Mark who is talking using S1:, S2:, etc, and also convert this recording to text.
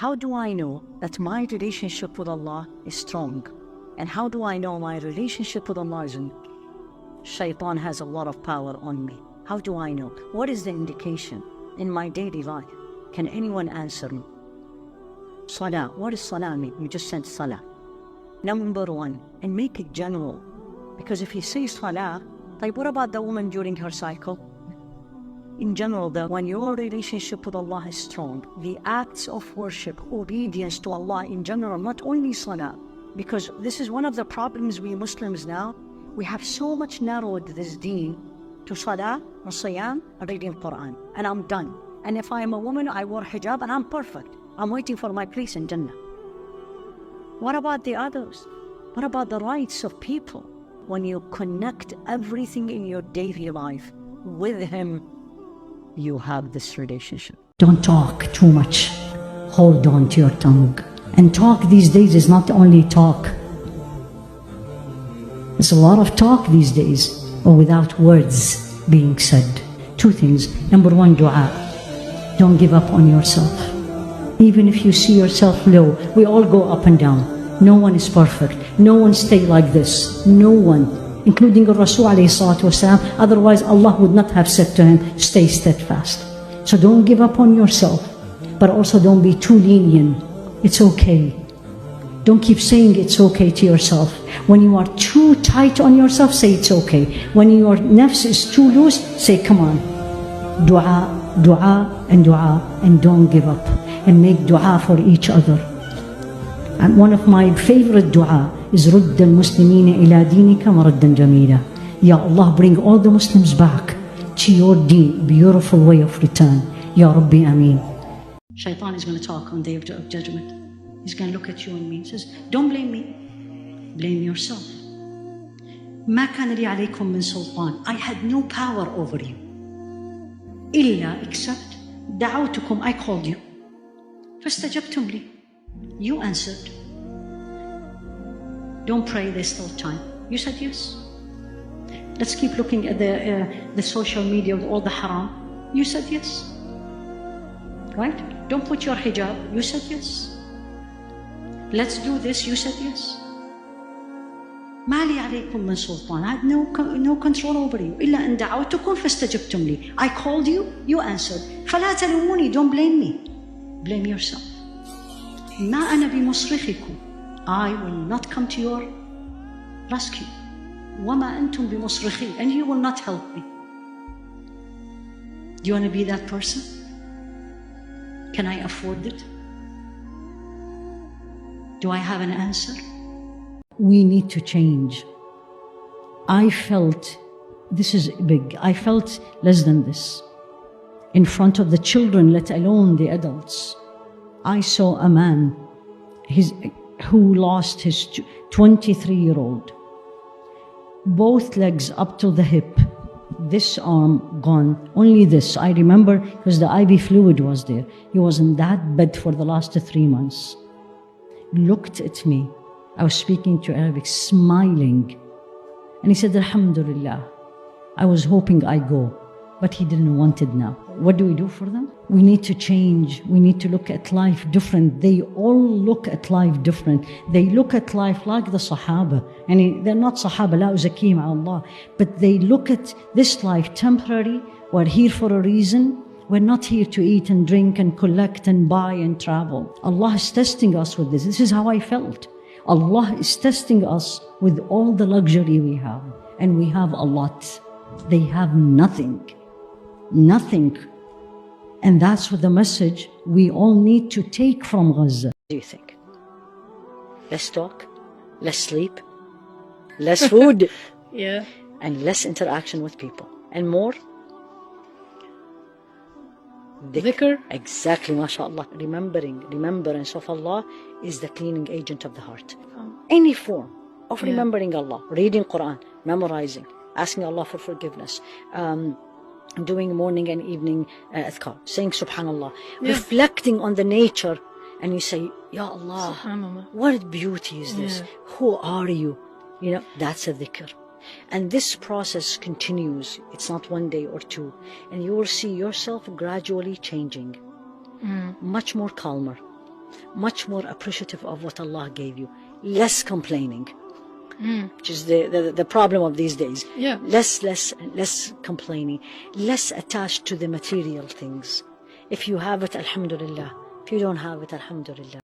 S1: how do I know that my relationship with Allah is strong? And how do I know my relationship with Allah isn't? Shaitan has a lot of power on me. How do I know? What is the indication in my daily life? Can anyone answer me? Salah. What does salah mean? You just said salah. Number one, and make it general. Because if you say salah, like what about the woman during her cycle? In general, when your relationship with Allah is strong, the acts of worship, obedience to Allah in general, not only salah, because this is one of the problems we Muslims now, we have so much narrowed this deen to salah, siyam, and reading Quran, and I'm done. And if I'm a woman, I wear hijab and I'm perfect. I'm waiting for my place in Jannah. What about the others? What about the rights of people? When you connect everything in your daily life with Him, you have this relationship.
S2: Don't talk too much. Hold on to your tongue. And talk these days is not only talk. There's a lot of talk these days, but without words being said. Two things. Number one, dua. Don't give up on yourself. Even if you see yourself low, we all go up and down. No one is perfect. No one stay like this. No one, including Rasul alayhi salatu wasalam. Otherwise, Allah would not have said to him, stay steadfast. So don't give up on yourself, but also don't be too lenient. It's okay. Don't keep saying it's okay to yourself. When you are too tight on yourself, say it's okay. When your nafs is too loose, say come on. Dua, dua, and don't give up. And make dua for each other. And one of my favorite dua is رُدَّ الْمُسْلِمِينَ إِلَى دِينِكَ مَرَدًّا جَمِيلًا. Ya Allah, bring all the Muslims back to your deen, beautiful way of return. Ya Rabbi, Ameen. Shaitan is going to talk on the day of judgment. He's going to look at you and me and says, don't blame me, blame yourself. ما كان لي عليكم من سلطان. I had no power over you. إلا except دعوتكم, I called you. فاستجبتم لي. You answered. Don't pray, there's still time. You said yes. Let's keep looking at the social media with all the haram. You said yes. Right? Don't put your hijab. You said yes. Let's do this. You said yes. ما لي عليكم من سلطان. I had no control over you. إلا أن دعوتكم فاستجبتم لي. I called you. You answered. فلا تلوموني. Don't blame me. Blame yourself. ما أنا بمصرخكم. I will not come to your rescue. وما أنتم بمصرخي. And you will not help me. Do you want to be that person? Can I afford it? Do I have an answer? We need to change. I felt, this is big, I felt less than this. In front of the children, let alone the adults. I saw a man who lost his 23-year-old. Both legs up to the hip. This arm gone, only this. I remember because the IV fluid was there. He was in that bed for the last 3 months. Looked at me. I was speaking to Arabic, smiling. And he said, Alhamdulillah, I was hoping I go, but he didn't want it now. What do we do for them? We need to change. We need to look at life different. They all look at life different. They look at life like the Sahaba. And they're not Sahaba, la uzakim Allah. But they look at this life temporary. We're here for a reason. We're not here to eat and drink and collect and buy and travel. Allah is testing us with this. This is how I felt. Allah is testing us with all the luxury we have. And we have a lot. They have nothing. Nothing. And that's what the message we all need to take from Gaza. What do you think? Less talk, less sleep, less food,
S3: Yeah.
S2: and less interaction with people. And more?
S3: Dhikr.
S2: Exactly, mashallah. Remembrance of Allah is the cleaning agent of the heart. Any form of remembering Allah, reading Quran, memorizing, asking Allah for forgiveness, doing morning and evening adhkar, saying subhanallah, reflecting on the nature, and you say, Ya Allah,
S3: Subhanallah.
S2: what beauty is this?
S3: Yeah.
S2: Who are you? You know, that's a dhikr. And this process continues. It's not 1 day or 2. And you will see yourself gradually changing. Much more calmer,
S1: much more appreciative of what Allah gave you, less complaining, which is the problem of these days.
S3: Yeah.
S1: Less complaining, less attached to the material things. If you have it, alhamdulillah. If you don't have it, alhamdulillah.